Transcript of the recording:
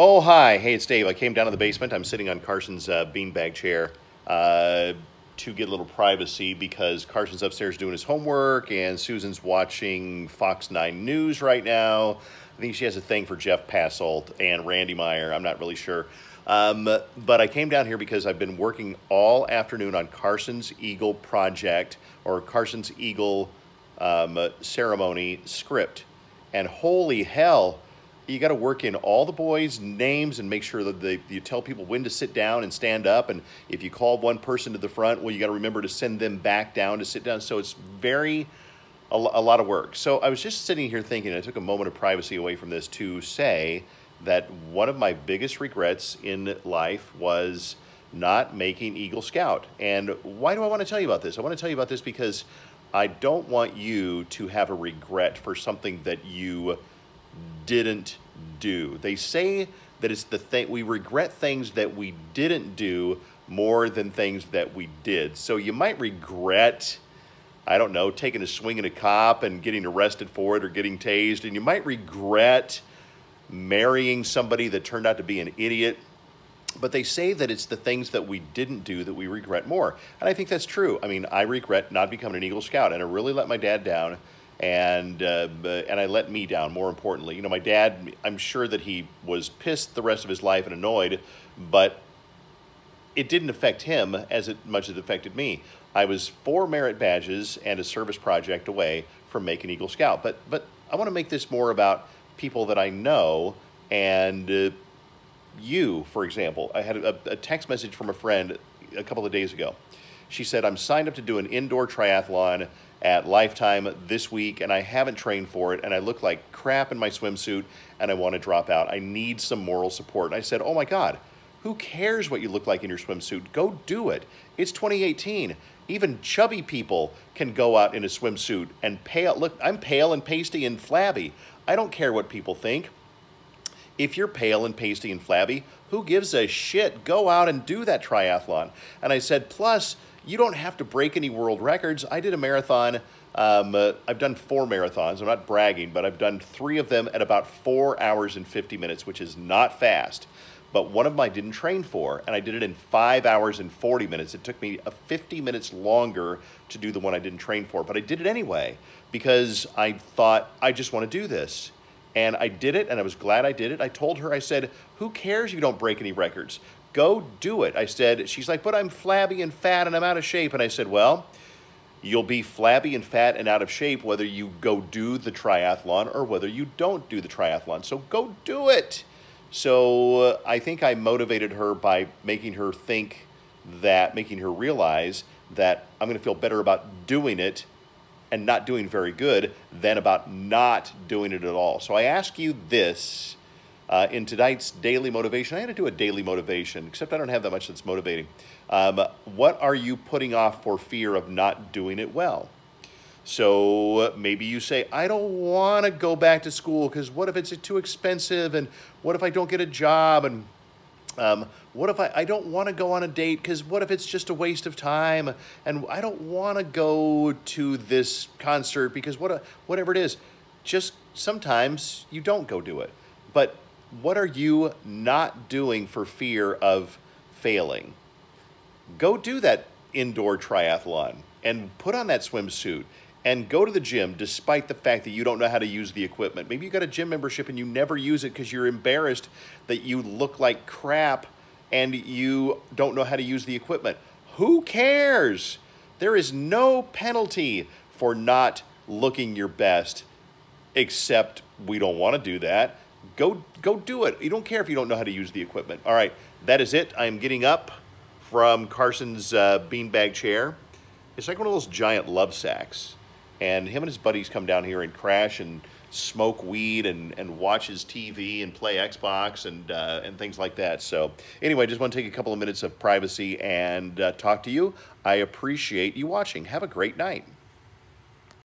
Oh, hi. Hey, it's Dave. I came down to the basement. I'm sitting on Carson's beanbag chair to get a little privacy because Carson's upstairs doing his homework and Susan's watching Fox 9 News right now. I think she has a thing for Jeff Passolt and Randy Meyer. I'm not really sure. But I came down here because I've been working all afternoon on Carson's Eagle project or Carson's Eagle ceremony script. And holy hell, you got to work in all the boys' names and make sure that you tell people when to sit down and stand up. And if you call one person to the front, well, you got to remember to send them back down to sit down. So it's a lot of work. So I was just sitting here thinking, I took a moment of privacy away from this to say that one of my biggest regrets in life was not making Eagle Scout. And why do I want to tell you about this? I want to tell you about this because I don't want you to have a regret for something that you didn't do. They say that it's the thing, we regret things that we didn't do more than things that we did. So you might regret, I don't know, taking a swing at a cop and getting arrested for it or getting tased, and you might regret marrying somebody that turned out to be an idiot. But they say that it's the things that we didn't do that we regret more. And I think that's true. I mean, I regret not becoming an Eagle Scout, and I really let my dad down. And I let me down, more importantly. You know, my dad, I'm sure that he was pissed the rest of his life and annoyed, but it didn't affect him as much as it affected me. I was 4 merit badges and a service project away from making Eagle Scout. But I want to make this more about people that I know and you, for example. I had a text message from a friend a couple of days ago. She said, I'm signed up to do an indoor triathlon at Lifetime this week, and I haven't trained for it, and I look like crap in my swimsuit, and I want to drop out. I need some moral support. And I said, oh my God, who cares what you look like in your swimsuit? Go do it. It's 2018. Even chubby people can go out in a swimsuit and pale. Look, I'm pale and pasty and flabby. I don't care what people think. If you're pale and pasty and flabby, who gives a shit? Go out and do that triathlon. And I said, plus, you don't have to break any world records. I did a marathon. I've done 4 marathons. I'm not bragging, but I've done 3 of them at about 4 hours and 50 minutes, which is not fast. But one of them I didn't train for, and I did it in 5 hours and 40 minutes. It took me 50 minutes longer to do the one I didn't train for, but I did it anyway because I thought, I just want to do this. And I did it, and I was glad I did it. I told her, I said, who cares if you don't break any records? Go do it. I said, she's like, but I'm flabby and fat and I'm out of shape. And I said, well, you'll be flabby and fat and out of shape whether you go do the triathlon or whether you don't do the triathlon. So go do it. So I think I motivated her by making her realize that I'm going to feel better about doing it and not doing very good than about not doing it at all. So I ask you this in tonight's daily motivation. I had to do a daily motivation, except I don't have that much that's motivating. What are you putting off for fear of not doing it well? So maybe you say, I don't want to go back to school because what if it's too expensive? And what if I don't get a job? And what if I don't want to go on a date because what if it's just a waste of time? And I don't want to go to this concert because whatever it is, just sometimes you don't go do it. But what are you not doing for fear of failing? Go do that indoor triathlon and put on that swimsuit and go to the gym despite the fact that you don't know how to use the equipment. Maybe you got a gym membership and you never use it because you're embarrassed that you look like crap and you don't know how to use the equipment. Who cares? There is no penalty for not looking your best, except we don't want to do that. Go do it. You don't care if you don't know how to use the equipment. All right, that is it. I'm getting up from Carson's beanbag chair. It's like one of those giant love sacks. And him and his buddies come down here and crash and smoke weed and watch his TV and play Xbox and things like that. So anyway, I just want to take a couple of minutes of privacy and talk to you. I appreciate you watching. Have a great night.